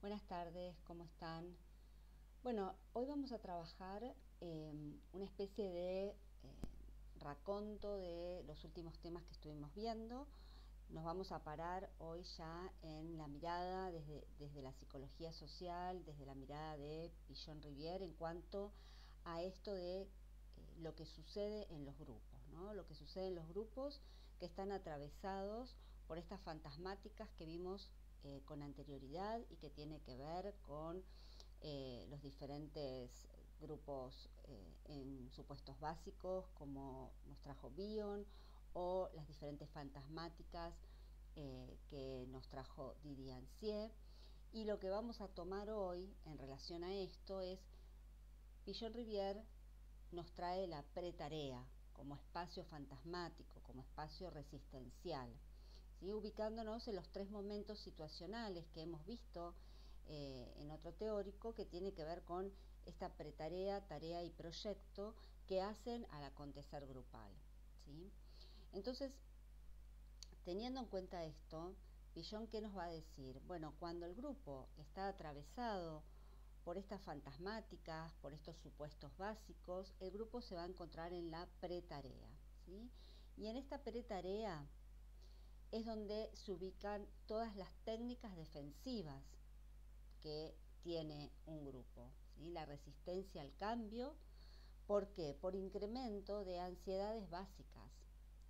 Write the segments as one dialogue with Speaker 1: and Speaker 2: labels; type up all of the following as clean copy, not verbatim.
Speaker 1: Buenas tardes, ¿cómo están? Bueno, hoy vamos a trabajar una especie de raconto de los últimos temas que estuvimos viendo. Nos vamos a parar hoy ya en la mirada desde la psicología social, desde la mirada de Pichon Rivière en cuanto a esto de lo que sucede en los grupos, ¿no? Lo que sucede en los grupos que están atravesados por estas fantasmáticas que vimos con anterioridad y que tiene que ver con los diferentes grupos en supuestos básicos como nos trajo Bion o las diferentes fantasmáticas que nos trajo Didier Ansier. Y lo que vamos a tomar hoy en relación a esto es Pichon Rivière nos trae la pretarea como espacio fantasmático, como espacio resistencial, ¿sí? Ubicándonos en los tres momentos situacionales que hemos visto en otro teórico que tiene que ver con esta pretarea, tarea y proyecto que hacen al acontecer grupal, ¿sí? Entonces, teniendo en cuenta esto, Pichon, ¿qué nos va a decir? Bueno, cuando el grupo está atravesado por estas fantasmáticas, por estos supuestos básicos, el grupo se va a encontrar en la pretarea, ¿sí? Y en esta pretarea es donde se ubican todas las técnicas defensivas que tiene un grupo, ¿sí? La resistencia al cambio. ¿Por qué? Por incremento de ansiedades básicas.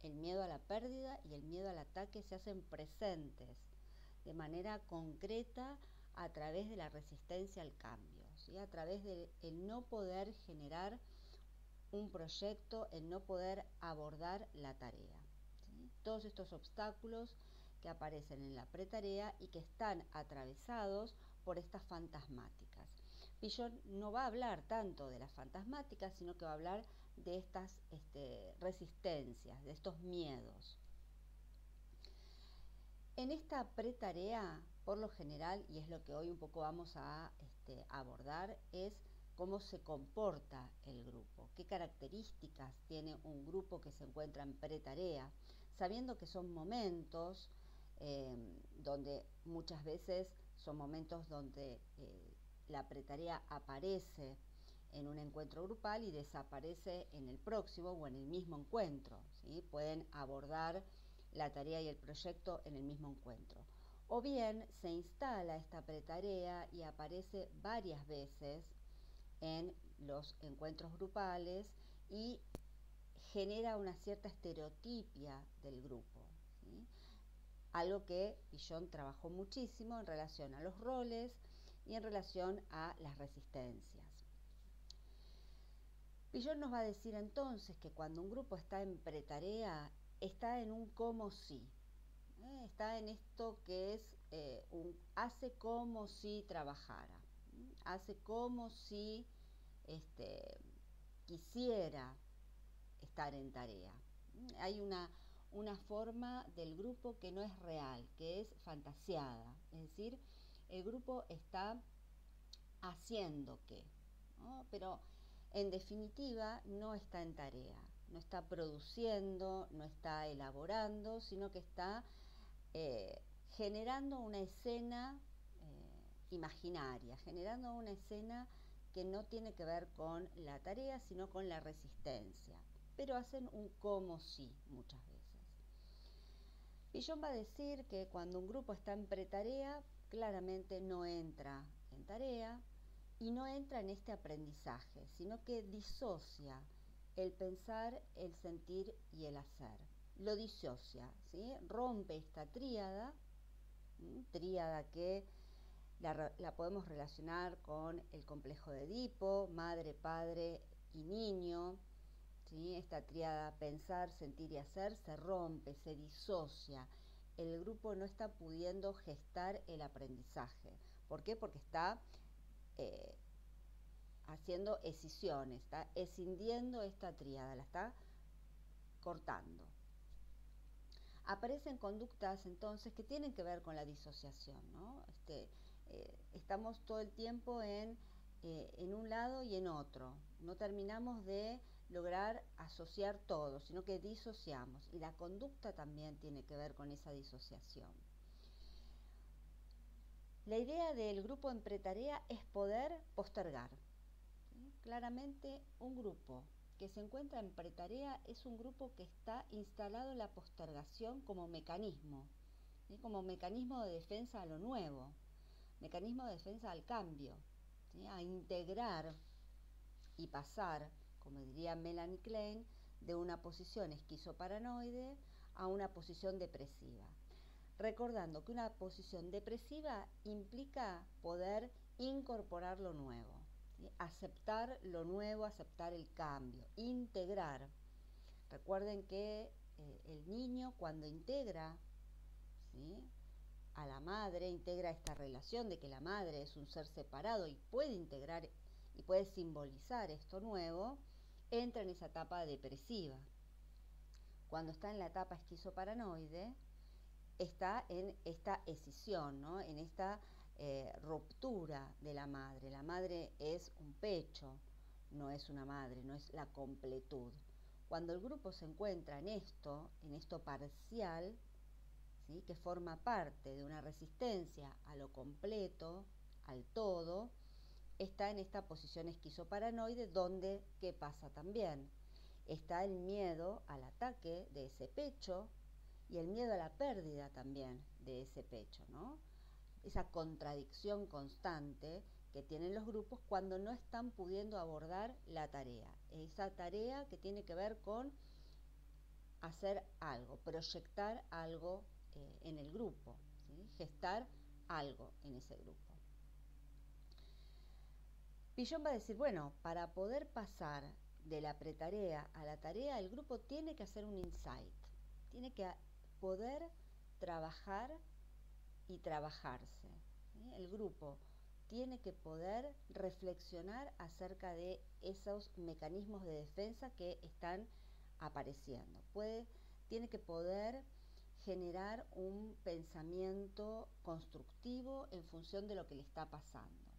Speaker 1: El miedo a la pérdida y el miedo al ataque se hacen presentes de manera concreta a través de la resistencia al cambio, ¿sí? A través del no poder generar un proyecto, el no poder abordar la tarea, ¿sí? Todos estos obstáculos que aparecen en la pretarea y que están atravesados por estas fantasmáticas. Pichon no va a hablar tanto de las fantasmáticas, sino que va a hablar de estas resistencias, de estos miedos. En esta pretarea, por lo general, y es lo que hoy un poco vamos a abordar, es cómo se comporta el grupo, qué características tiene un grupo que se encuentra en pretarea, sabiendo que son momentos donde muchas veces son momentos donde la pretarea aparece en un encuentro grupal y desaparece en el próximo o en el mismo encuentro, ¿sí? Pueden abordar la tarea y el proyecto en el mismo encuentro. O bien se instala esta pretarea y aparece varias veces en los encuentros grupales y genera una cierta estereotipia del grupo, ¿sí? Algo que Pichon trabajó muchísimo en relación a los roles y en relación a las resistencias. Pichon nos va a decir entonces que cuando un grupo está en pretarea, está en un como si, está en esto que es hace como si trabajara, hace como si quisiera estar en tarea. Hay una forma del grupo que no es real, que es fantasiada, es decir, el grupo está haciendo qué, ¿no? Pero en definitiva no está en tarea, no está produciendo, no está elaborando, sino que está generando una escena imaginaria, generando una escena que no tiene que ver con la tarea, sino con la resistencia. Pero hacen un como si muchas veces. Pichon va a decir que cuando un grupo está en pretarea, claramente no entra en tarea y no entra en este aprendizaje, sino que disocia el pensar, el sentir y el hacer. Lo disocia, ¿sí? Rompe esta tríada, tríada que la podemos relacionar con el complejo de Edipo, madre, padre y niño, ¿sí? Esta tríada pensar, sentir y hacer se rompe, se disocia. El grupo no está pudiendo gestar el aprendizaje. ¿Por qué? Porque está eh, haciendo escisiones, está escindiendo esta tríada, la está cortando. Aparecen conductas entonces que tienen que ver con la disociación, ¿no? Estamos todo el tiempo en un lado y en otro, no terminamos de lograr asociar todo, sino que disociamos, y la conducta también tiene que ver con esa disociación. La idea del grupo en pretarea es poder postergar. ¿Sí? Claramente un grupo que se encuentra en pretarea es un grupo que está instalado en la postergación como mecanismo, ¿sí? Como mecanismo de defensa a lo nuevo, mecanismo de defensa al cambio, ¿sí? A integrar y pasar, como diría Melanie Klein, de una posición esquizoparanoide a una posición depresiva. Recordando que una posición depresiva implica poder incorporar lo nuevo, ¿sí? Aceptar lo nuevo, aceptar el cambio, integrar. Recuerden que el niño cuando integra, ¿sí?, a la madre, integra esta relación de que la madre es un ser separado y puede integrar y puede simbolizar esto nuevo, entra en esa etapa depresiva. Cuando está en la etapa esquizoparanoide, está en esta escisión, ¿no? En esta ruptura de la madre. La madre es un pecho, no es una madre, no es la completud. Cuando el grupo se encuentra en esto parcial, ¿sí?, que forma parte de una resistencia a lo completo, al todo, está en esta posición esquizoparanoide donde, ¿qué pasa también? Está el miedo al ataque de ese pecho y el miedo a la pérdida también de ese pecho, ¿no? Esa contradicción constante que tienen los grupos cuando no están pudiendo abordar la tarea. Esa tarea que tiene que ver con hacer algo, proyectar algo en el grupo, ¿sí? Gestar algo en ese grupo. Pillon va a decir, bueno, para poder pasar de la pretarea a la tarea, el grupo tiene que hacer un insight, tiene que poder trabajar y trabajarse, ¿sí? El grupo tiene que poder reflexionar acerca de esos mecanismos de defensa que están apareciendo. Tiene que poder generar un pensamiento constructivo en función de lo que le está pasando.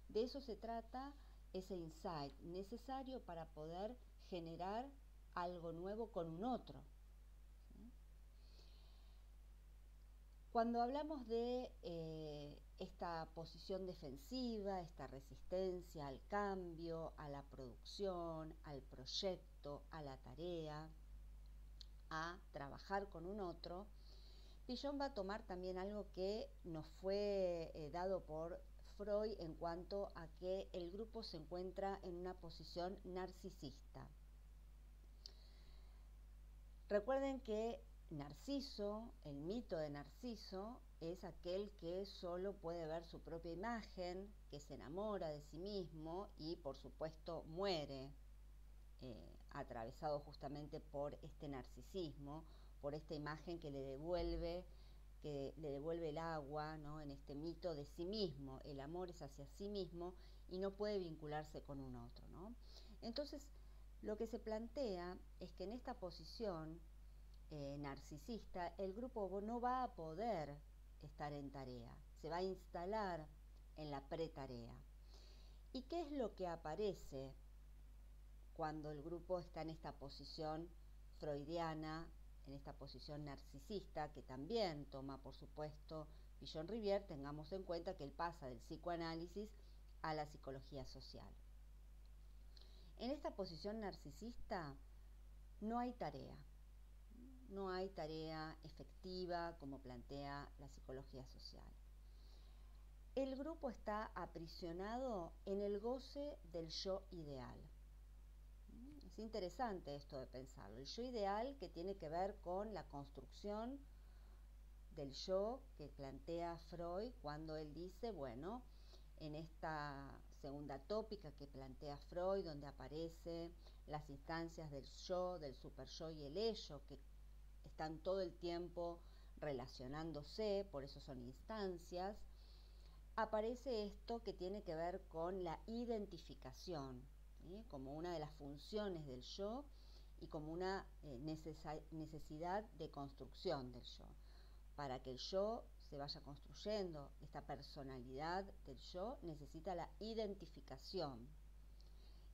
Speaker 1: De eso se trata ese insight necesario para poder generar algo nuevo con un otro. Cuando hablamos de esta posición defensiva, esta resistencia al cambio, a la producción, al proyecto, a la tarea, a trabajar con un otro, Pillon va a tomar también algo que nos fue dado por Freud en cuanto a que el grupo se encuentra en una posición narcisista. Recuerden que Narciso, el mito de Narciso, es aquel que solo puede ver su propia imagen, que se enamora de sí mismo y por supuesto muere, atravesado justamente por este narcisismo, por esta imagen que le devuelve el agua, ¿no?, en este mito de sí mismo. El amor es hacia sí mismo y no puede vincularse con un otro, ¿no? Entonces, lo que se plantea es que en esta posición narcisista, el grupo no va a poder estar en tarea, se va a instalar en la pretarea. ¿Y qué es lo que aparece cuando el grupo está en esta posición freudiana, en esta posición narcisista, que también toma, por supuesto, Pillon Rivière? Tengamos en cuenta que él pasa del psicoanálisis a la psicología social. En esta posición narcisista no hay tarea. No hay tarea efectiva como plantea la psicología social. El grupo está aprisionado en el goce del yo ideal. Es interesante esto de pensarlo. El yo ideal, que tiene que ver con la construcción del yo que plantea Freud cuando él dice, bueno, en esta segunda tópica que plantea Freud, donde aparecen las instancias del yo, del superyo y el ello, que están todo el tiempo relacionándose, por eso son instancias, aparece esto que tiene que ver con la identificación, ¿sí?, como una de las funciones del yo y como una necesidad de construcción del yo. Para que el yo se vaya construyendo, esta personalidad del yo necesita la identificación.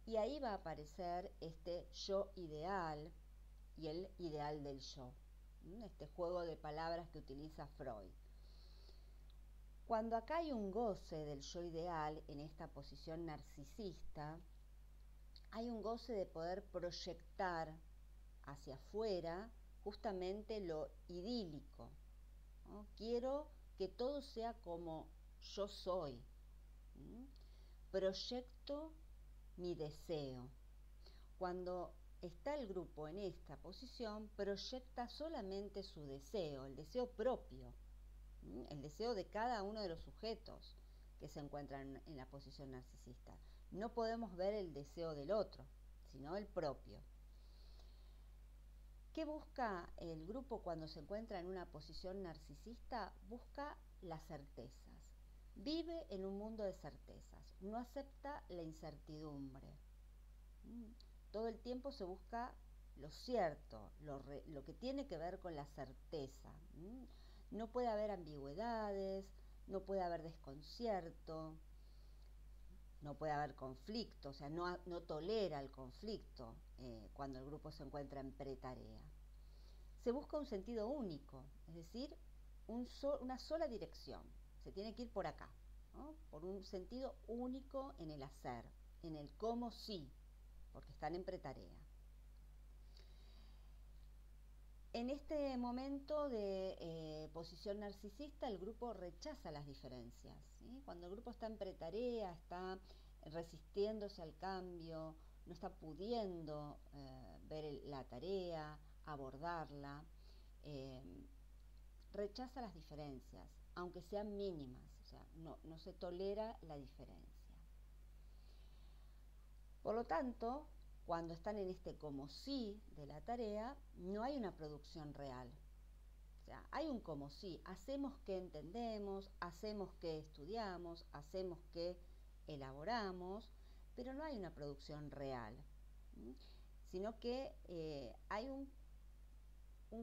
Speaker 1: Y ahí va a aparecer este yo ideal y el ideal del yo. Este juego de palabras que utiliza Freud. Cuando acá hay un goce del yo ideal en esta posición narcisista, hay un goce de poder proyectar hacia afuera justamente lo idílico, ¿no? Quiero que todo sea como yo soy. ¿Mm? Proyecto mi deseo. Cuando está el grupo en esta posición, proyecta solamente su deseo, el deseo propio, el deseo de cada uno de los sujetos que se encuentran en la posición narcisista. No podemos ver el deseo del otro, sino el propio. ¿Qué busca el grupo cuando se encuentra en una posición narcisista? Busca las certezas. Vive en un mundo de certezas. No acepta la incertidumbre. Todo el tiempo se busca lo cierto, lo que tiene que ver con la certeza. No puede haber ambigüedades, no puede haber desconcierto, no puede haber conflicto, o sea, no tolera el conflicto cuando el grupo se encuentra en pretarea. Se busca un sentido único, es decir, una sola dirección. Se tiene que ir por acá, ¿no? Por un sentido único en el hacer, en el cómo sí, porque están en pretarea. En este momento de posición narcisista, el grupo rechaza las diferencias, ¿sí? Cuando el grupo está en pretarea, está resistiéndose al cambio, no está pudiendo ver la tarea, abordarla, eh, rechaza las diferencias, aunque sean mínimas, o sea, no se tolera la diferencia. Por lo tanto, cuando están en este como sí de la tarea, no hay una producción real. O sea, hay un como sí, hacemos que entendemos, hacemos que estudiamos, hacemos que elaboramos, pero no hay una producción real, sino que hay un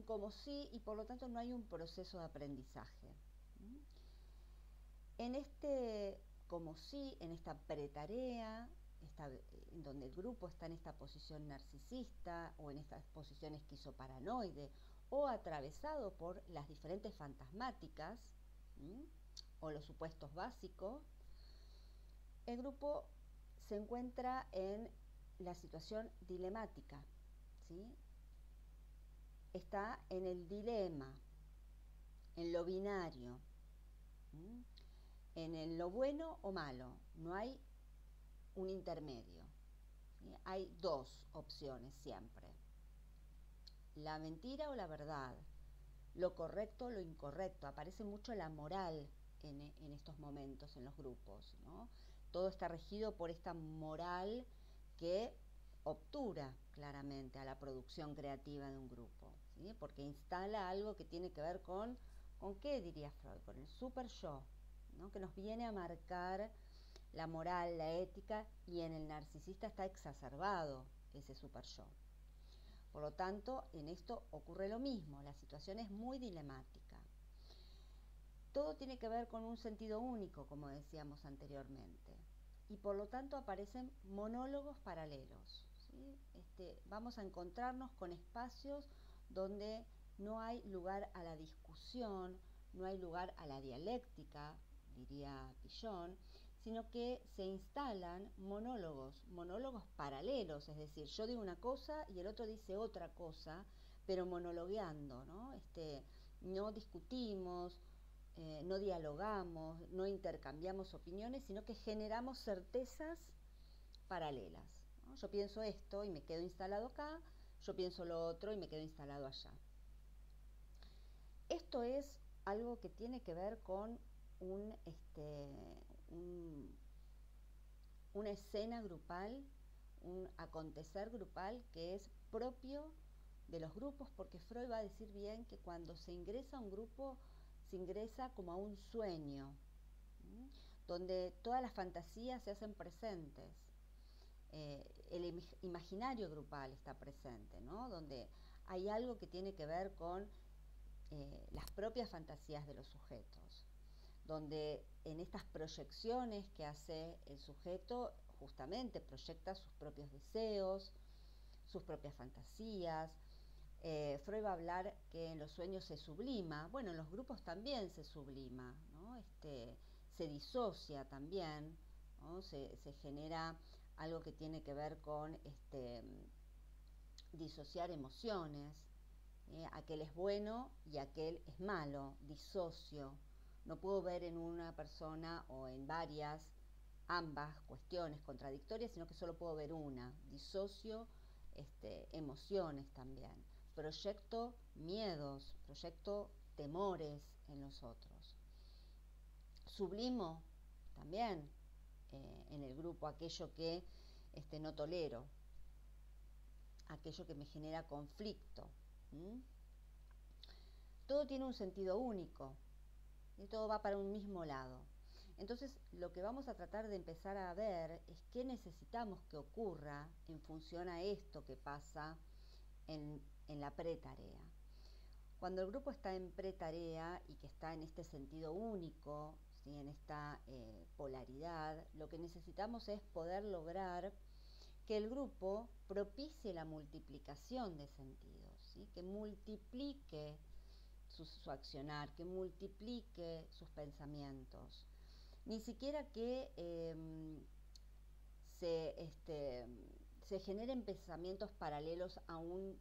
Speaker 1: como sí y por lo tanto no hay un proceso de aprendizaje. En este como sí, en esta pretarea, en donde el grupo está en esta posición narcisista o en esta posición esquizoparanoide o atravesado por las diferentes fantasmáticas, ¿sí?, o los supuestos básicos, el grupo se encuentra en la situación dilemática, ¿sí? Está en el dilema, en lo binario, ¿sí?, en lo bueno o malo, no hay un intermedio, ¿sí? Hay dos opciones siempre, la mentira o la verdad, lo correcto o lo incorrecto. Aparece mucho la moral en estos momentos en los grupos, ¿no? Todo está regido por esta moral que obtura claramente a la producción creativa de un grupo, ¿sí? Porque instala algo que tiene que ver ¿con qué diría Freud? Con el super yo, ¿no? Que nos viene a marcar la moral, la ética, y en el narcisista está exacerbado ese super yo. Por lo tanto, en esto ocurre lo mismo, la situación es muy dilemática. Todo tiene que ver con un sentido único, como decíamos anteriormente, y por lo tanto aparecen monólogos paralelos, ¿sí? Vamos a encontrarnos con espacios donde no hay lugar a la discusión, no hay lugar a la dialéctica, diría Pillon, sino que se instalan monólogos paralelos, es decir, yo digo una cosa y el otro dice otra cosa, pero monologueando, ¿no? No discutimos, no dialogamos, no intercambiamos opiniones, sino que generamos certezas paralelas, ¿no? Yo pienso esto y me quedo instalado acá, yo pienso lo otro y me quedo instalado allá. Esto es algo que tiene que ver con una escena grupal, un acontecer grupal que es propio de los grupos, porque Freud va a decir bien que cuando se ingresa a un grupo, se ingresa como a un sueño, ¿sí?, donde todas las fantasías se hacen presentes. El imaginario grupal está presente, ¿no? Donde hay algo que tiene que ver con las propias fantasías de los sujetos, donde en estas proyecciones que hace el sujeto, justamente proyecta sus propios deseos, sus propias fantasías. Freud va a hablar que en los sueños se sublima, bueno, en los grupos también se sublima, ¿no? se disocia también, ¿no? Se genera algo que tiene que ver con disociar emociones, aquel es bueno y aquel es malo, disocio. No puedo ver en una persona o en varias ambas cuestiones contradictorias, sino que solo puedo ver una. Disocio emociones también. Proyecto miedos, proyecto temores en los otros. Sublimo también en el grupo aquello que no tolero, aquello que me genera conflicto. Todo tiene un sentido único y todo va para un mismo lado. Entonces, lo que vamos a tratar de empezar a ver es qué necesitamos que ocurra en función a esto que pasa en la pretarea. Cuando el grupo está en pretarea y que está en este sentido único, ¿sí? En esta polaridad, lo que necesitamos es poder lograr que el grupo propicie la multiplicación de sentidos, ¿sí? Que multiplique su accionar, que multiplique sus pensamientos. Ni siquiera que se generen pensamientos paralelos a una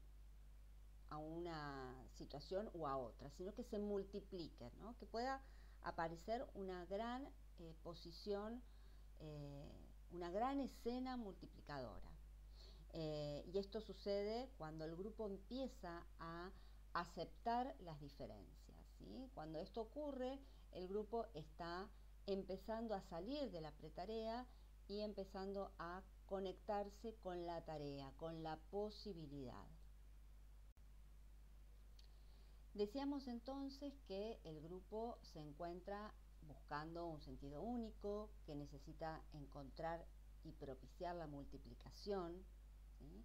Speaker 1: situación o a otra, sino que se multipliquen, ¿no? Que pueda aparecer una gran posición, una gran escena multiplicadora. Y esto sucede cuando el grupo empieza a aceptar las diferencias, ¿sí? Cuando esto ocurre, el grupo está empezando a salir de la pretarea y empezando a conectarse con la tarea, con la posibilidad. Decíamos entonces que el grupo se encuentra buscando un sentido único, que necesita encontrar y propiciar la multiplicación, ¿sí?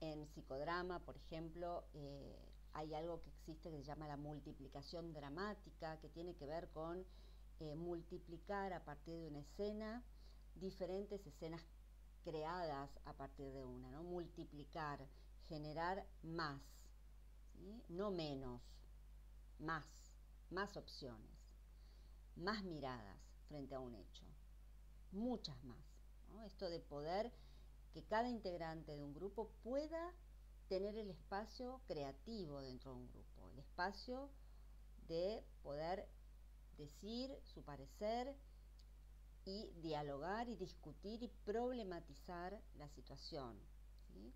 Speaker 1: En psicodrama, por ejemplo, hay algo que existe que se llama la multiplicación dramática, que tiene que ver con multiplicar a partir de una escena diferentes escenas creadas a partir de una, ¿no? Multiplicar, generar más, ¿sí? No menos, más, más opciones, más miradas frente a un hecho, muchas más, ¿no? Esto de poder que cada integrante de un grupo pueda tener el espacio creativo dentro de un grupo, el espacio de poder decir su parecer y dialogar y discutir y problematizar la situación, ¿sí?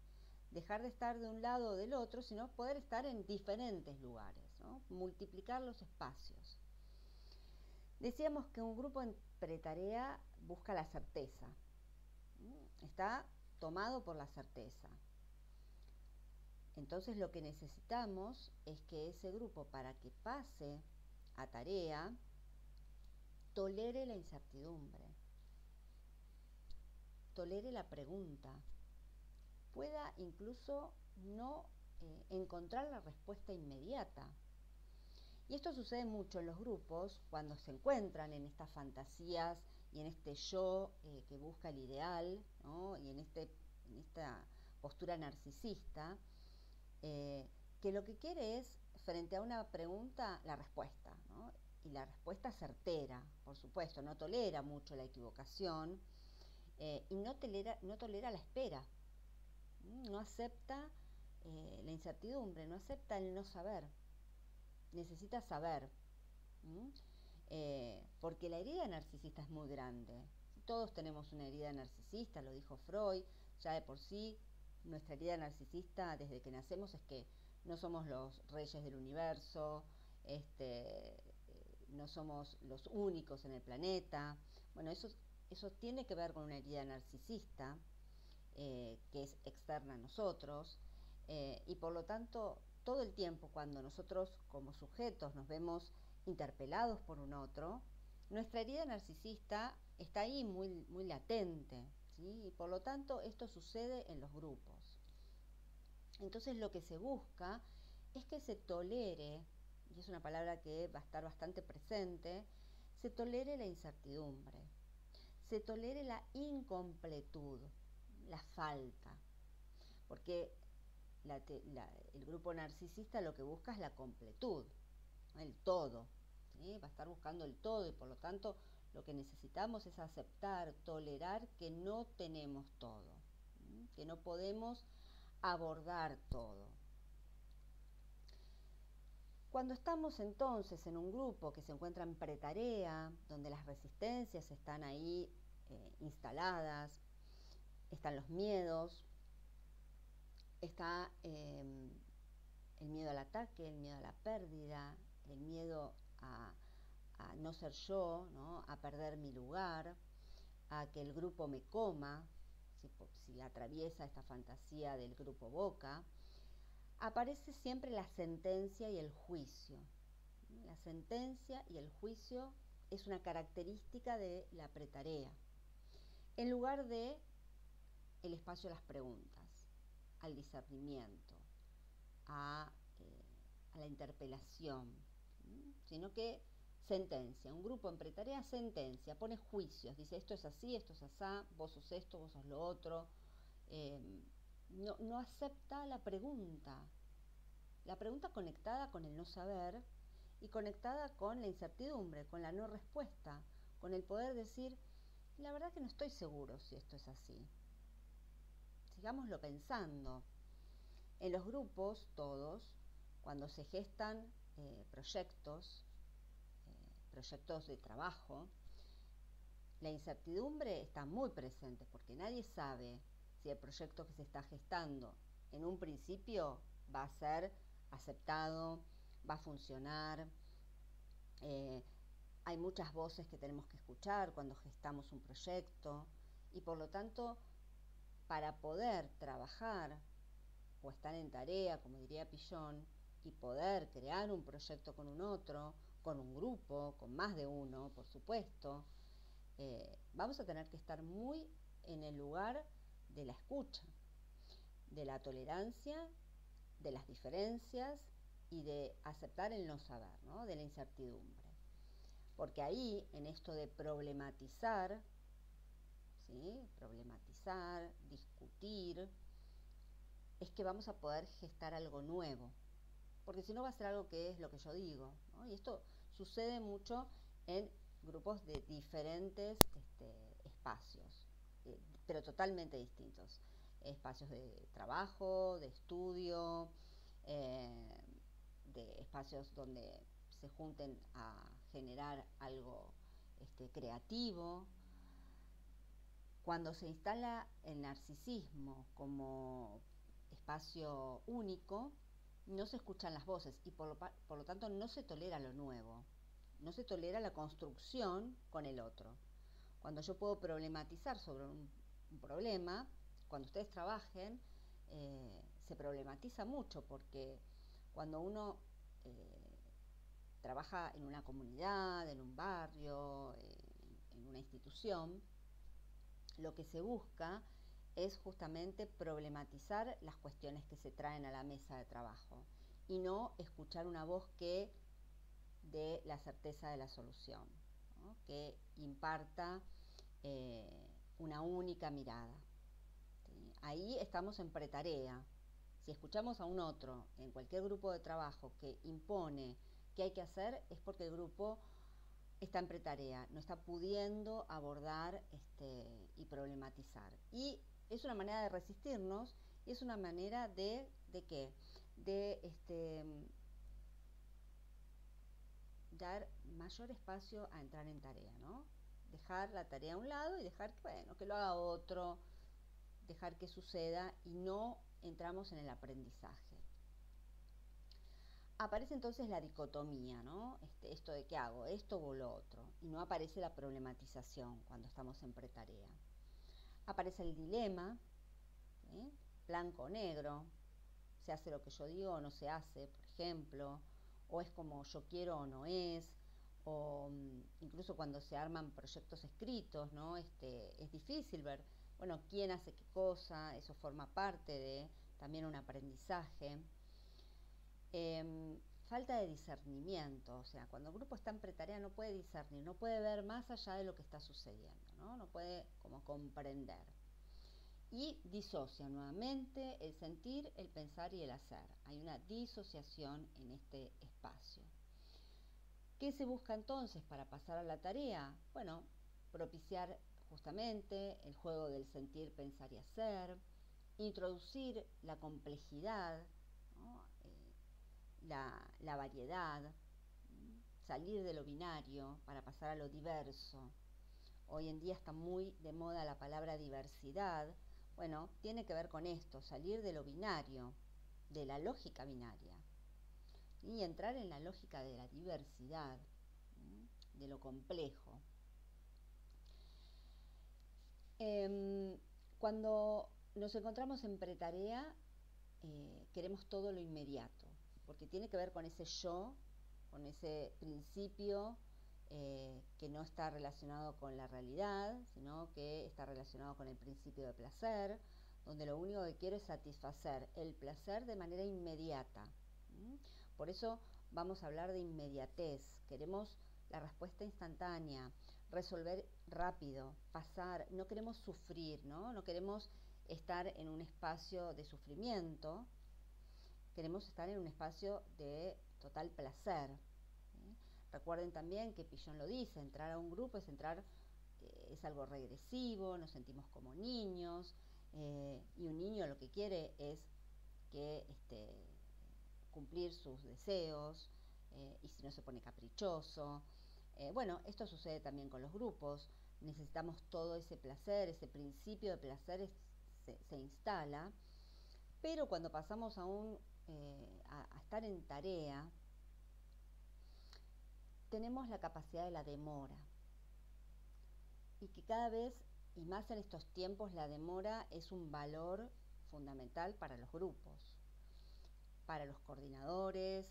Speaker 1: Dejar de estar de un lado o del otro, sino poder estar en diferentes lugares, ¿no? Multiplicar los espacios. Decíamos que un grupo en pretarea busca la certeza, está tomado por la certeza. Entonces lo que necesitamos es que ese grupo, para que pase a tarea, tolere la incertidumbre, tolere la pregunta, pueda incluso no encontrar la respuesta inmediata. Y esto sucede mucho en los grupos cuando se encuentran en estas fantasías y en este yo que busca el ideal, ¿no? Y en esta postura narcisista, que lo que quiere es, frente a una pregunta, la respuesta, ¿no? Y la respuesta certera, por supuesto, no tolera mucho la equivocación y no tolera la espera, no acepta la incertidumbre, no acepta el no saber, necesita saber, porque la herida narcisista es muy grande. Todos tenemos una herida narcisista, lo dijo Freud, ya de por sí nuestra herida narcisista desde que nacemos es que no somos los reyes del universo, no somos los únicos en el planeta. Bueno, eso tiene que ver con una herida narcisista que es externa a nosotros y por lo tanto todo el tiempo cuando nosotros como sujetos nos vemos interpelados por un otro, nuestra herida narcisista está ahí muy, muy latente, ¿sí? Y por lo tanto esto sucede en los grupos. Entonces lo que se busca es que se tolere, y es una palabra que va a estar bastante presente, se tolere la incertidumbre, se tolere la incompletud, la falta, porque el grupo narcisista lo que busca es la completud, el todo, ¿sí? Va a estar buscando el todo y por lo tanto lo que necesitamos es aceptar, tolerar que no tenemos todo, ¿sí? Que no podemos abordar todo. Cuando estamos entonces en un grupo que se encuentra en pretarea, donde las resistencias están ahí instaladas, están los miedos, está el miedo al ataque, el miedo a la pérdida, el miedo a no ser yo, ¿no? A perder mi lugar, a que el grupo me coma, si atraviesa esta fantasía del grupo Boca, aparece siempre la sentencia y el juicio. La sentencia y el juicio es una característica de la pretarea, en lugar de el espacio a las preguntas, al discernimiento, a la interpelación, sino que sentencia. Un grupo en pretarea sentencia, pone juicios, dice esto es así, esto es asá, vos sos esto, vos sos lo otro. No acepta la pregunta conectada con el no saber y conectada con la incertidumbre, con la no respuesta, con el poder decir, la verdad que no estoy seguro si esto es así. Sigámoslo pensando. En los grupos, todos, cuando se gestan proyectos de trabajo, la incertidumbre está muy presente porque nadie sabe si el proyecto que se está gestando en un principio va a ser aceptado, va a funcionar. Hay muchas voces que tenemos que escuchar cuando gestamos un proyecto y por lo tanto, para poder trabajar o estar en tarea, como diría Pillon, y poder crear un proyecto con un otro, con un grupo, con más de uno, por supuesto, vamos a tener que estar muy en el lugar de la escucha, de la tolerancia, de las diferencias y de aceptar el no saber, ¿no? De la incertidumbre. Porque ahí, en esto de problematizar, ¿sí? Problematizar, discutir, es que vamos a poder gestar algo nuevo. Porque si no va a ser algo que es lo que yo digo, ¿no? Y esto sucede mucho en grupos de diferentes espacios, pero totalmente distintos. Espacios de trabajo, de estudio, eh, de espacios donde se junten a generar algo creativo. Cuando se instala el narcisismo como espacio único, no se escuchan las voces y por lo tanto no se tolera lo nuevo, no se tolera la construcción con el otro. Cuando yo puedo problematizar sobre un problema, cuando ustedes trabajen, se problematiza mucho porque cuando uno trabaja en una comunidad, en un barrio, en una institución, lo que se busca es justamente problematizar las cuestiones que se traen a la mesa de trabajo y no escuchar una voz que dé la certeza de la solución, ¿no? Que imparta una única mirada, ¿sí? Ahí estamos en pretarea. Si escuchamos a un otro en cualquier grupo de trabajo que impone qué hay que hacer, es porque el grupo está en pretarea, no está pudiendo abordar y problematizar. Y es una manera de resistirnos y es una manera ¿de qué? De dar mayor espacio a entrar en tarea, ¿no? Dejar la tarea a un lado y dejar que lo haga otro, dejar que suceda y no entramos en el aprendizaje. Aparece entonces la dicotomía, ¿no? Esto de qué hago, esto o lo otro, y no aparece la problematización cuando estamos en pretarea. Aparece el dilema, ¿sí? Blanco o negro, se hace lo que yo digo o no se hace, por ejemplo, o es como yo quiero o no es, o incluso cuando se arman proyectos escritos, ¿no? Es difícil ver, bueno, quién hace qué cosa, eso forma parte de también un aprendizaje. Falta de discernimiento, o sea, cuando el grupo está en pretarea no puede discernir, no puede ver más allá de lo que está sucediendo, ¿no? No puede como comprender. Y disocia nuevamente el sentir, el pensar y el hacer. Hay una disociación en este espacio. ¿Qué se busca entonces para pasar a la tarea? Bueno, propiciar justamente el juego del sentir, pensar y hacer, introducir la complejidad, ¿no? La variedad, salir de lo binario para pasar a lo diverso. Hoy en día está muy de moda la palabra diversidad. Bueno, tiene que ver con esto, salir de lo binario, de la lógica binaria, y entrar en la lógica de la diversidad, de lo complejo. Cuando nos encontramos en pretarea, queremos todo lo inmediato, porque tiene que ver con ese yo, con ese principio que no está relacionado con la realidad, sino que está relacionado con el principio de placer, donde lo único que quiero es satisfacer el placer de manera inmediata. Por eso vamos a hablar de inmediatez, queremos la respuesta instantánea, resolver rápido, pasar, no queremos sufrir, ¿no? Queremos estar en un espacio de sufrimiento, queremos estar en un espacio de total placer. Recuerden también que Pillon lo dice, entrar a un grupo es entrar, es algo regresivo, nos sentimos como niños, y un niño lo que quiere es que cumplir sus deseos, y si no se pone caprichoso. Bueno, esto sucede también con los grupos, necesitamos todo ese placer, ese principio de placer se instala, pero cuando pasamos a estar en tarea, tenemos la capacidad de la demora, y que cada vez, y más en estos tiempos, la demora es un valor fundamental para los grupos, para los coordinadores,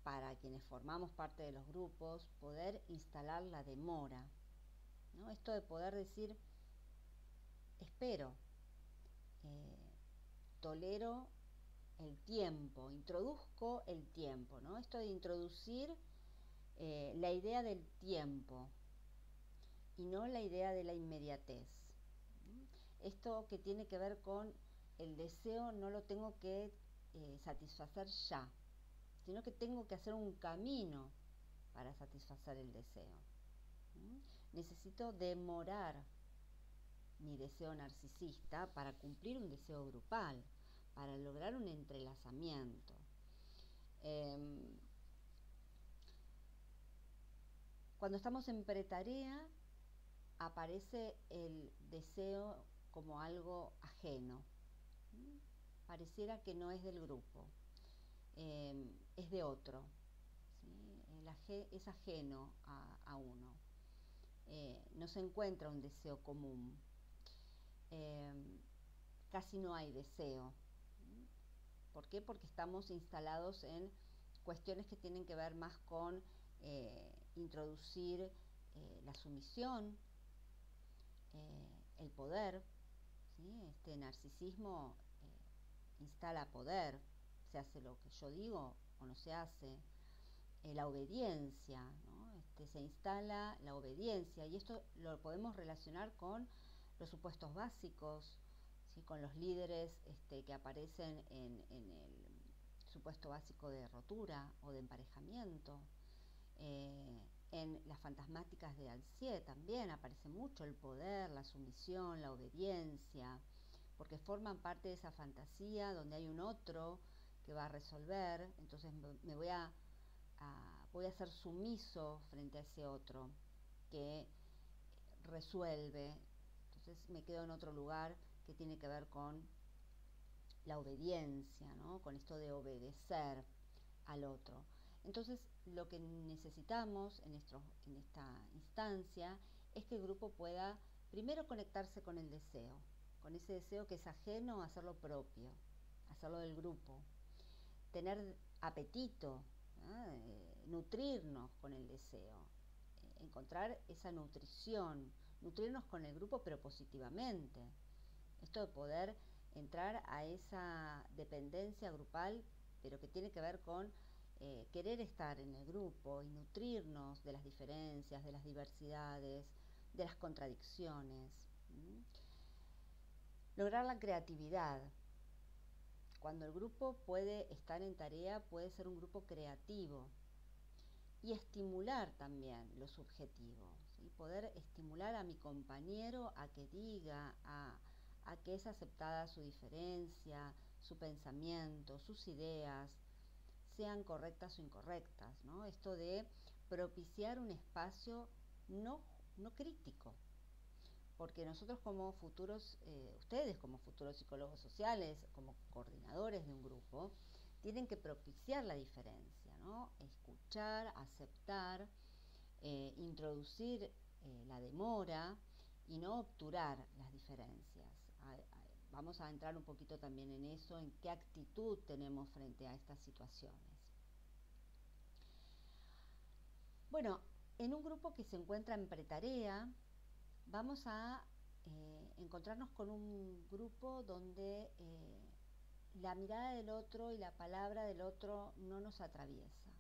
Speaker 1: para quienes formamos parte de los grupos, poder instalar la demora, ¿no? Esto de poder decir, espero, tolero el tiempo, introduzco el tiempo, ¿no? Esto de introducir la idea del tiempo y no la idea de la inmediatez. Esto que tiene que ver con el deseo, no lo tengo que satisfacer ya, sino que tengo que hacer un camino para satisfacer el deseo. Necesito demorar mi deseo narcisista para cumplir un deseo grupal, para lograr un entrelazamiento. Cuando estamos en pretarea, aparece el deseo como algo ajeno. Pareciera que no es del grupo, es de otro, ¿sí? Es ajeno a uno. No se encuentra un deseo común. Casi no hay deseo. ¿Por qué? Porque estamos instalados en cuestiones que tienen que ver más con introducir la sumisión, el poder, ¿sí? Este narcisismo instala poder, se hace lo que yo digo o no se hace, la obediencia, ¿no? Se instala la obediencia, y esto lo podemos relacionar con los supuestos básicos, ¿sí? Con los líderes que aparecen en el supuesto básico de rotura o de emparejamiento. En las fantasmáticas de Alcier también aparece mucho el poder, la sumisión, la obediencia, porque forman parte de esa fantasía donde hay un otro que va a resolver, entonces me voy a ser sumiso frente a ese otro que resuelve, entonces me quedo en otro lugar que tiene que ver con la obediencia, ¿no? Con esto de obedecer al otro. Entonces, lo que necesitamos en esta instancia es que el grupo pueda primero conectarse con el deseo, con ese deseo que es ajeno, hacerlo propio, hacerlo del grupo, tener apetito, nutrirnos con el deseo, encontrar esa nutrición, nutrirnos con el grupo pero positivamente. Esto de poder entrar a esa dependencia grupal, pero que tiene que ver con querer estar en el grupo y nutrirnos de las diferencias, de las diversidades, de las contradicciones. Lograr la creatividad. Cuando el grupo puede estar en tarea, puede ser un grupo creativo. y estimular también lo subjetivo, ¿sí? Poder estimular a mi compañero a que diga, a que es aceptada su diferencia, su pensamiento, sus ideas, sean correctas o incorrectas, ¿no? Esto de propiciar un espacio no, no crítico, porque nosotros como futuros, ustedes como futuros psicólogos sociales, como coordinadores de un grupo, tienen que propiciar la diferencia, ¿no? Escuchar, aceptar, introducir la demora y no obturar las diferencias. Vamos a entrar un poquito también en eso, en qué actitud tenemos frente a estas situaciones. Bueno, en un grupo que se encuentra en pretarea, vamos a encontrarnos con un grupo donde la mirada del otro y la palabra del otro no nos atraviesa,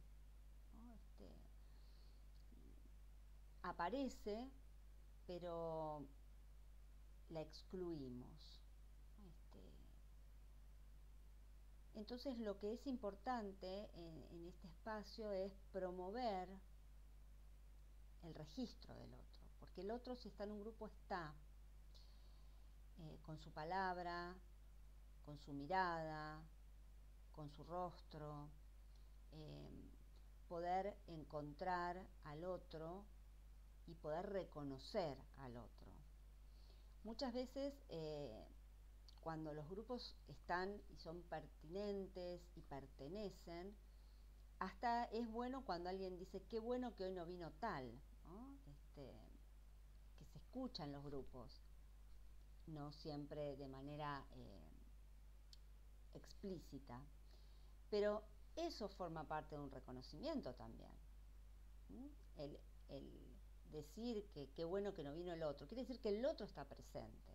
Speaker 1: ¿no? Aparece, pero la excluimos. Este, entonces lo que es importante en este espacio es promover el registro del otro, porque el otro, si está en un grupo, está con su palabra, con su mirada, con su rostro, eh, poder encontrar al otro y poder reconocer al otro. Muchas veces cuando los grupos están y son pertinentes y pertenecen, hasta es bueno cuando alguien dice qué bueno que hoy no vino tal, ¿no? Que se escuchan los grupos, no siempre de manera explícita, pero eso forma parte de un reconocimiento también. El, el decir que qué bueno que no vino el otro, quiere decir que el otro está presente,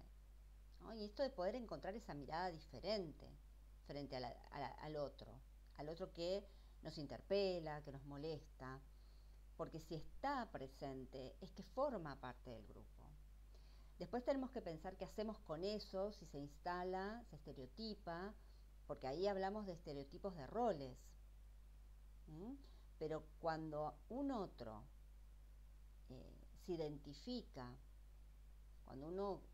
Speaker 1: ¿no? Y esto de poder encontrar esa mirada diferente frente al otro que nos interpela, que nos molesta, porque si está presente es que forma parte del grupo. Después tenemos que pensar qué hacemos con eso, si se instala, se estereotipa, porque ahí hablamos de estereotipos de roles. ¿Mm? Pero cuando un otro se identifica, cuando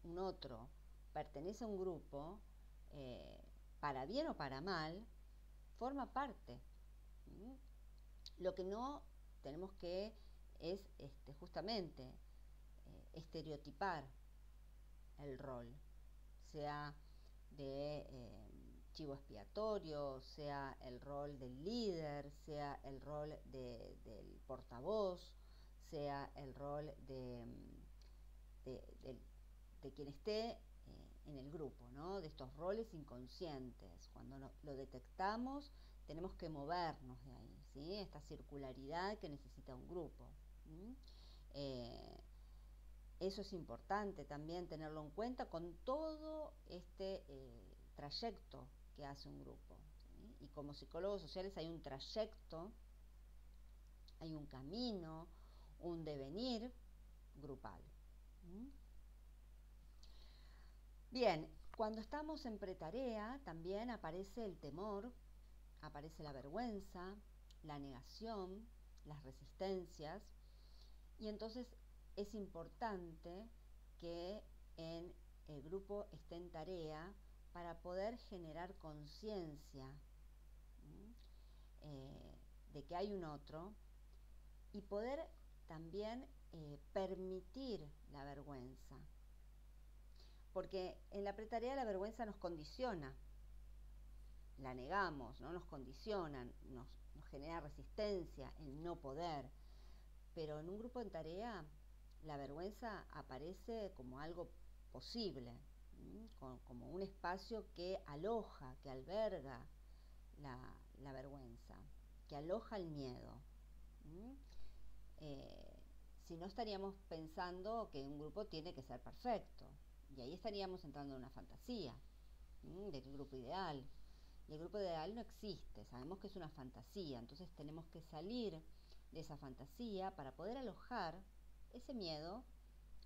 Speaker 1: un otro pertenece a un grupo, eh, para bien o para mal, forma parte. ¿Mm? Lo que no tenemos que es justamente estereotipar el rol, sea de chivo expiatorio, sea el rol del líder, sea el rol del portavoz, sea el rol de, de quien esté en el grupo, ¿no? De estos roles inconscientes. Cuando lo detectamos, tenemos que movernos de ahí, ¿sí? Esta circularidad que necesita un grupo. Eso es importante también tenerlo en cuenta con todo este trayecto que hace un grupo, ¿sí? Y como psicólogos sociales hay un trayecto, hay un camino, un devenir grupal. Bien, cuando estamos en pretarea también aparece el temor, aparece la vergüenza, la negación, las resistencias, y entonces es importante que en el grupo esté en tarea para poder generar conciencia de que hay un otro y poder también permitir la vergüenza. Porque en la pretarea la vergüenza nos condiciona, la negamos, ¿no? Nos condiciona, nos genera resistencia, el no poder. Pero en un grupo en tarea la vergüenza aparece como algo posible, como un espacio que aloja, que alberga la vergüenza, que aloja el miedo. Si no, estaríamos pensando que un grupo tiene que ser perfecto, y ahí estaríamos entrando en una fantasía del grupo ideal. Y el grupo ideal no existe, sabemos que es una fantasía, entonces tenemos que salir de esa fantasía para poder alojar ese miedo,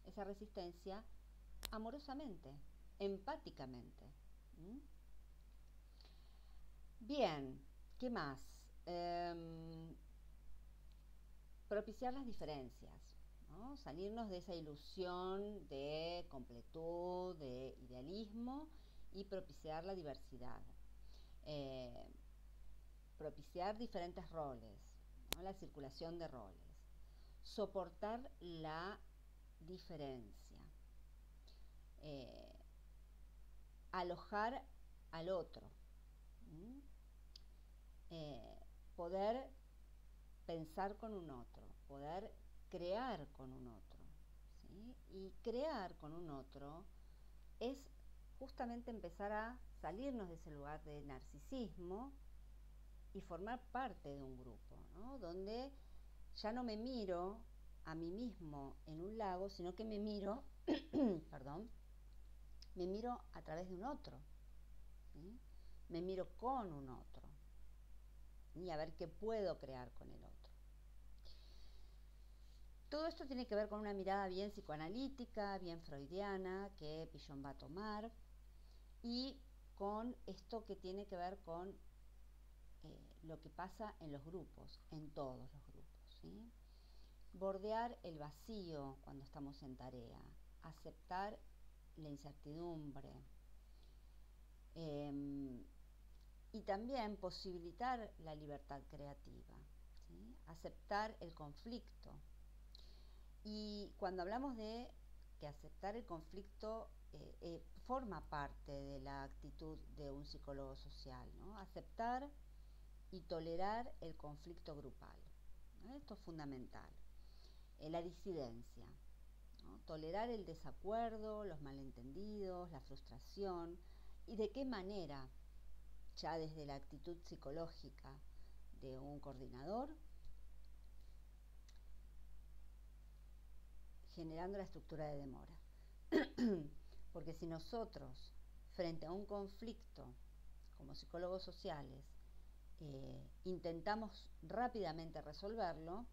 Speaker 1: esa resistencia, amorosamente, empáticamente. Bien, ¿qué más? propiciar las diferencias, ¿no? Salirnos de esa ilusión de completud, de idealismo y propiciar la diversidad. Eh, Propiciar diferentes roles, ¿no? La circulación de roles. Soportar la diferencia. Eh, Alojar al otro. ¿Mm? Eh, Poder pensar con un otro, poder crear con un otro, ¿sí? Y crear con un otro es justamente empezar a salirnos de ese lugar de narcisismo y formar parte de un grupo, ¿no? Donde ya no me miro a mí mismo en un lago, sino que me miro, perdón, me miro a través de un otro, ¿sí? Me miro con un otro y a ver qué puedo crear con el otro. Todo esto tiene que ver con una mirada bien psicoanalítica, bien freudiana, que Pillon va a tomar, y con esto que tiene que ver con lo que pasa en los grupos, en todos los grupos, ¿sí? Bordear el vacío cuando estamos en tarea, aceptar la incertidumbre, y también posibilitar la libertad creativa, ¿sí? Aceptar el conflicto. Y cuando hablamos de que aceptar el conflicto forma parte de la actitud de un psicólogo social, ¿no? Aceptar y tolerar el conflicto grupal, ¿no? Esto es fundamental. La disidencia, ¿no? Tolerar el desacuerdo, los malentendidos, la frustración, y de qué manera, ya desde la actitud psicológica de un coordinador, generando la estructura de demora. Porque si nosotros, frente a un conflicto, como psicólogos sociales, intentamos rápidamente resolverlo,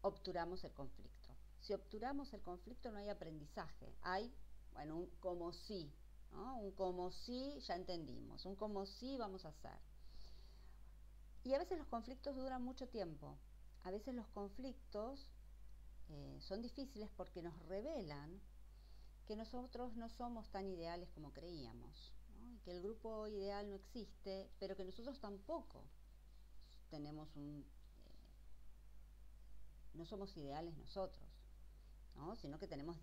Speaker 1: obturamos el conflicto. Si obturamos el conflicto no hay aprendizaje, hay, bueno, un como si, ¿no? Un como si ya entendimos, un como si vamos a hacer. Y a veces los conflictos duran mucho tiempo, a veces los conflictos son difíciles porque nos revelan que nosotros no somos tan ideales como creíamos, ¿no? Y que el grupo ideal no existe, pero que nosotros tampoco tenemos no somos ideales nosotros, ¿no? Sino que tenemos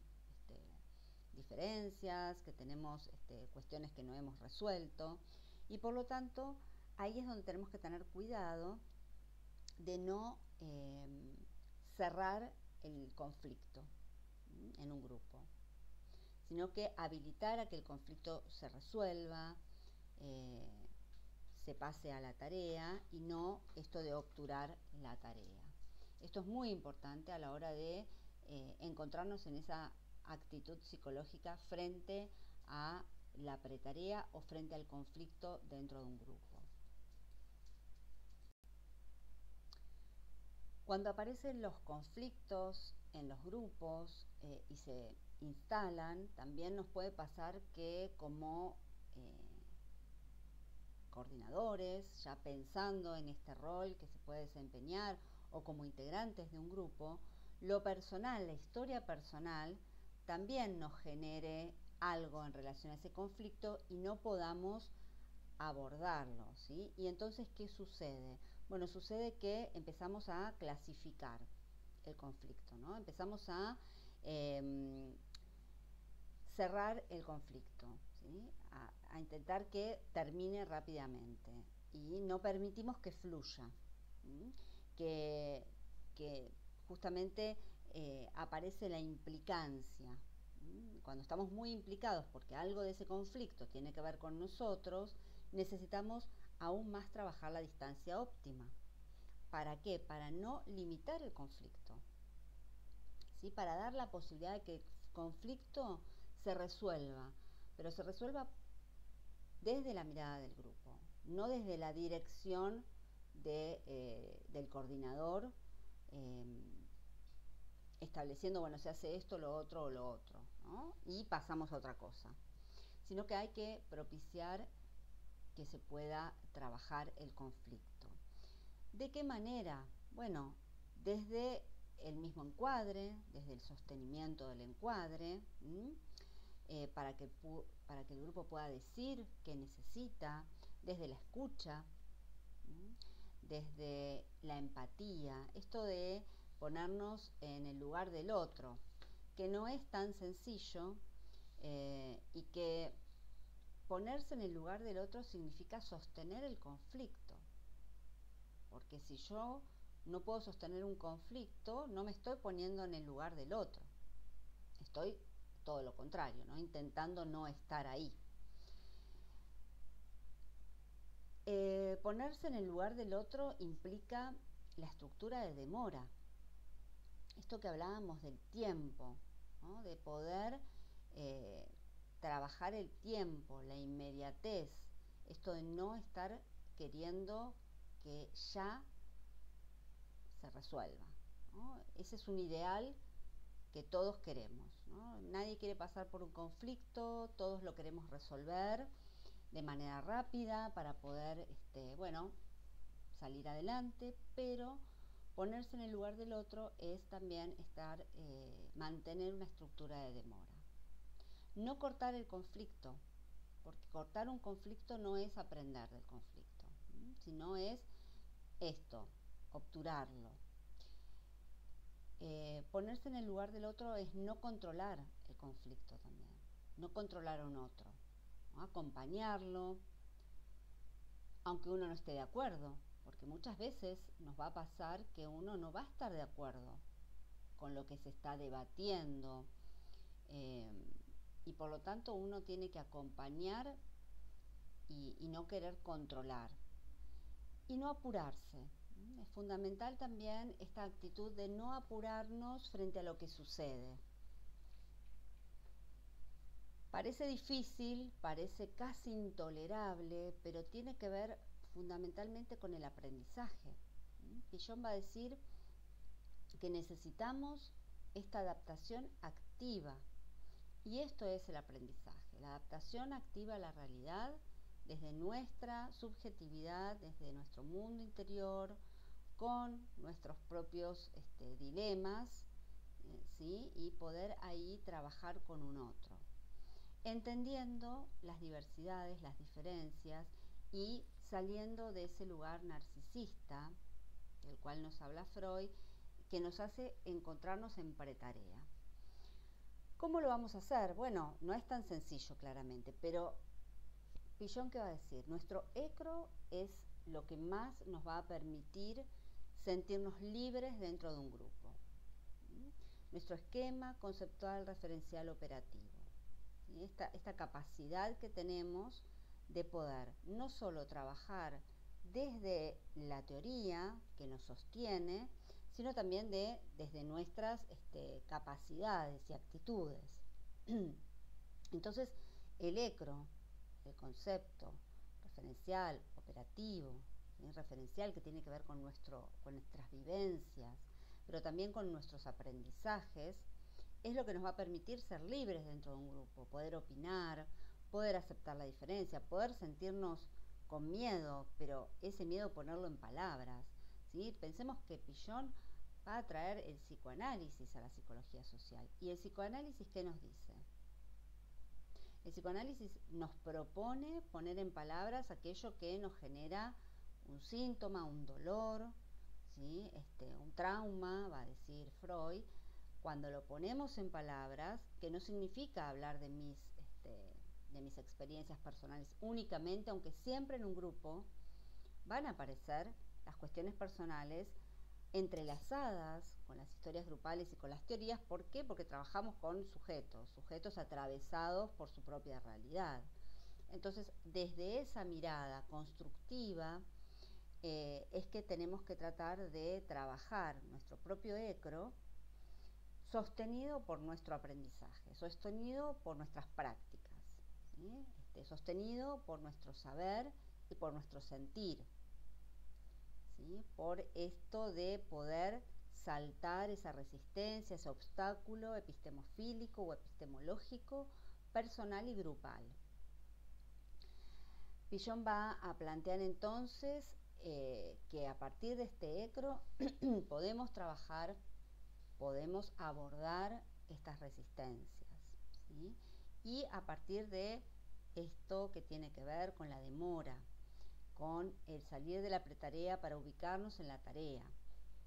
Speaker 1: diferencias, que tenemos cuestiones que no hemos resuelto, y por lo tanto ahí es donde tenemos que tener cuidado de no cerrar el conflicto en un grupo, sino que habilitar a que el conflicto se resuelva, se pase a la tarea, y no esto de obturar la tarea. Esto es muy importante a la hora de encontrarnos en esa actitud psicológica frente a la pretarea o frente al conflicto dentro de un grupo. Cuando aparecen los conflictos en los grupos y se instalan, también nos puede pasar que como coordinadores, ya pensando en este rol que se puede desempeñar, o como integrantes de un grupo, lo personal, la historia personal, también nos genere algo en relación a ese conflicto y no podamos abordarlo, ¿sí? Y entonces, ¿qué sucede? Bueno, sucede que empezamos a clasificar el conflicto, ¿no? Empezamos a cerrar el conflicto, ¿sí? A intentar que termine rápidamente, y no permitimos que fluya, ¿sí? Que justamente aparece la implicancia. Cuando estamos muy implicados porque algo de ese conflicto tiene que ver con nosotros, necesitamos aún más trabajar la distancia óptima. ¿Para qué? Para no limitar el conflicto, ¿sí? Para dar la posibilidad de que el conflicto se resuelva, pero se resuelva desde la mirada del grupo, no desde la dirección del coordinador, estableciendo, bueno, se hace esto, lo otro o lo otro, ¿no? Y pasamos a otra cosa, sino que hay que propiciar que se pueda trabajar el conflicto. ¿De qué manera? Bueno, desde el mismo encuadre, desde el sostenimiento del encuadre, para que el grupo pueda decir qué necesita, desde la escucha, desde la empatía, esto de ponernos en el lugar del otro, que no es tan sencillo, y que ponerse en el lugar del otro significa sostener el conflicto, porque si yo no puedo sostener un conflicto, no me estoy poniendo en el lugar del otro, estoy todo lo contrario, ¿no? Intentando no estar ahí. Ponerse en el lugar del otro implica la estructura de demora, esto que hablábamos del tiempo, ¿no? De poder trabajar el tiempo, la inmediatez, esto de no estar queriendo que ya se resuelva, ¿no? Ese es un ideal que todos queremos, ¿no? Nadie quiere pasar por un conflicto, todos lo queremos resolver de manera rápida para poder, bueno, salir adelante, pero ponerse en el lugar del otro es también mantener una estructura de demora. No cortar el conflicto, porque cortar un conflicto no es aprender del conflicto, sino es esto, obturarlo. Ponerse en el lugar del otro es no controlar el conflicto también, no controlar a un otro, ¿no? Acompañarlo, aunque uno no esté de acuerdo, porque muchas veces nos va a pasar que uno no va a estar de acuerdo con lo que se está debatiendo, y por lo tanto uno tiene que acompañar y no querer controlar y no apurarse. Es fundamental también esta actitud de no apurarnos frente a lo que sucede. Parece difícil, parece casi intolerable, pero tiene que ver fundamentalmente con el aprendizaje. Piaget va a decir que necesitamos esta adaptación activa, y esto es el aprendizaje, la adaptación activa a la realidad desde nuestra subjetividad, desde nuestro mundo interior, con nuestros propios dilemas, ¿sí? Y poder ahí trabajar con un otro, entendiendo las diversidades, las diferencias, y saliendo de ese lugar narcisista del cual nos habla Freud, que nos hace encontrarnos en pretarea. ¿Cómo lo vamos a hacer? Bueno, no es tan sencillo claramente, pero Piaget, ¿qué va a decir? Nuestro ecro es lo que más nos va a permitir sentirnos libres dentro de un grupo. Nuestro esquema conceptual referencial operativo. Esta capacidad que tenemos de poder no solo trabajar desde la teoría que nos sostiene, sino también desde nuestras capacidades y actitudes. Entonces, el ecro, el concepto referencial, operativo, ¿sí? Referencial, que tiene que ver con nuestras vivencias, pero también con nuestros aprendizajes, es lo que nos va a permitir ser libres dentro de un grupo, poder opinar, poder aceptar la diferencia, poder sentirnos con miedo, pero ese miedo ponerlo en palabras, ¿sí? Pensemos que Piaget va a traer el psicoanálisis a la psicología social. ¿Y el psicoanálisis qué nos dice? El psicoanálisis nos propone poner en palabras aquello que nos genera un síntoma, un dolor, ¿sí? Un trauma, va a decir Freud. Cuando lo ponemos en palabras, que no significa hablar de mis experiencias personales únicamente, aunque siempre en un grupo van a aparecer las cuestiones personales entrelazadas con las historias grupales y con las teorías. ¿Por qué? Porque trabajamos con sujetos atravesados por su propia realidad. Entonces, desde esa mirada constructiva, es que tenemos que tratar de trabajar nuestro propio ecro, sostenido por nuestro aprendizaje, sostenido por nuestras prácticas, ¿sí? Sostenido por nuestro saber y por nuestro sentir, ¿sí? Por esto de poder saltar esa resistencia, ese obstáculo epistemofílico o epistemológico, personal y grupal. Piaget va a plantear entonces que a partir de este ecro podemos trabajar podemos abordar estas resistencias, ¿sí? Y a partir de esto que tiene que ver con la demora, con el salir de la pretarea para ubicarnos en la tarea,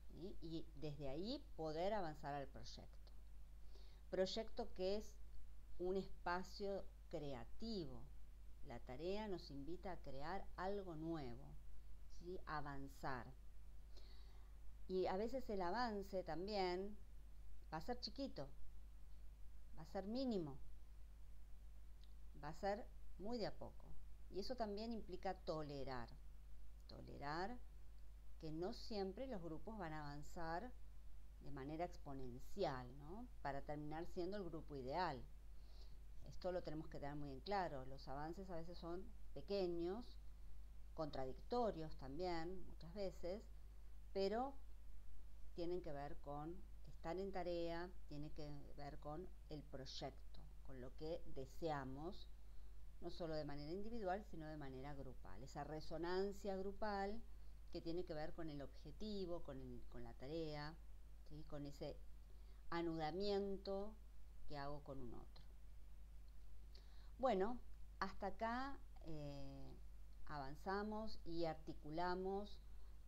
Speaker 1: ¿sí? Y desde ahí poder avanzar al proyecto. Proyecto que es un espacio creativo. La tarea nos invita a crear algo nuevo, ¿sí? Avanzar. Y a veces el avance también va a ser chiquito, va a ser mínimo, va a ser muy de a poco. Y eso también implica tolerar. Tolerar que no siempre los grupos van a avanzar de manera exponencial, ¿no? Para terminar siendo el grupo ideal. Esto lo tenemos que tener muy en claro. Los avances a veces son pequeños, contradictorios también, muchas veces, pero tienen que ver con estar en tarea, tiene que ver con el proyecto, con lo que deseamos, no solo de manera individual, sino de manera grupal. Esa resonancia grupal que tiene que ver con el objetivo, con la tarea, ¿sí? Con ese anudamiento que hago con un otro. Bueno, hasta acá avanzamos y articulamos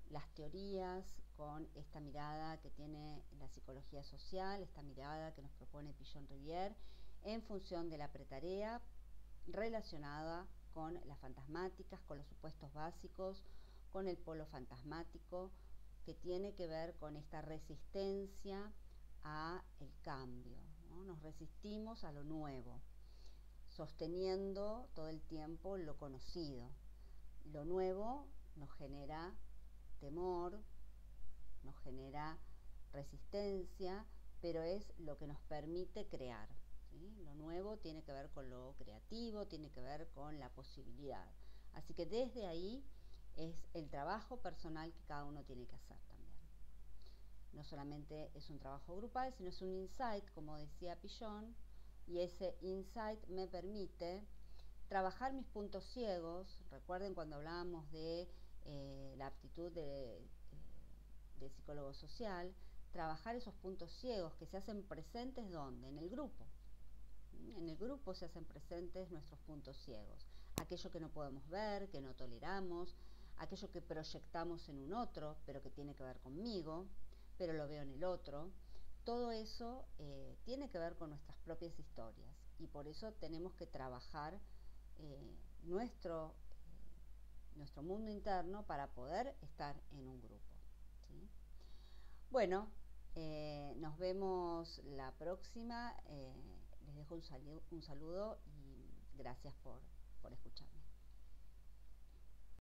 Speaker 1: las teorías con esta mirada que tiene la psicología social, esta mirada que nos propone Pichon-Rivière en función de la pretarea relacionada con las fantasmáticas, con los supuestos básicos, con el polo fantasmático, que tiene que ver con esta resistencia a el cambio, ¿no? Nos resistimos a lo nuevo, sosteniendo todo el tiempo lo conocido. Lo nuevo nos genera temor, nos genera resistencia, pero es lo que nos permite crear, ¿sí? Lo nuevo tiene que ver con lo creativo, tiene que ver con la posibilidad. Así que desde ahí es el trabajo personal que cada uno tiene que hacer también. No solamente es un trabajo grupal, sino es un insight, como decía Pichon, y ese insight me permite trabajar mis puntos ciegos. Recuerden cuando hablábamos de la aptitud de psicólogo social, trabajar esos puntos ciegos que se hacen presentes ¿dónde? En el grupo. En el grupo se hacen presentes nuestros puntos ciegos, aquello que no podemos ver, que no toleramos, aquello que proyectamos en un otro, pero que tiene que ver conmigo, pero lo veo en el otro. Todo eso tiene que ver con nuestras propias historias y por eso tenemos que trabajar nuestro mundo interno para poder estar en un grupo, ¿sí? Bueno, nos vemos la próxima. Les dejo un saludo y gracias por escuchar.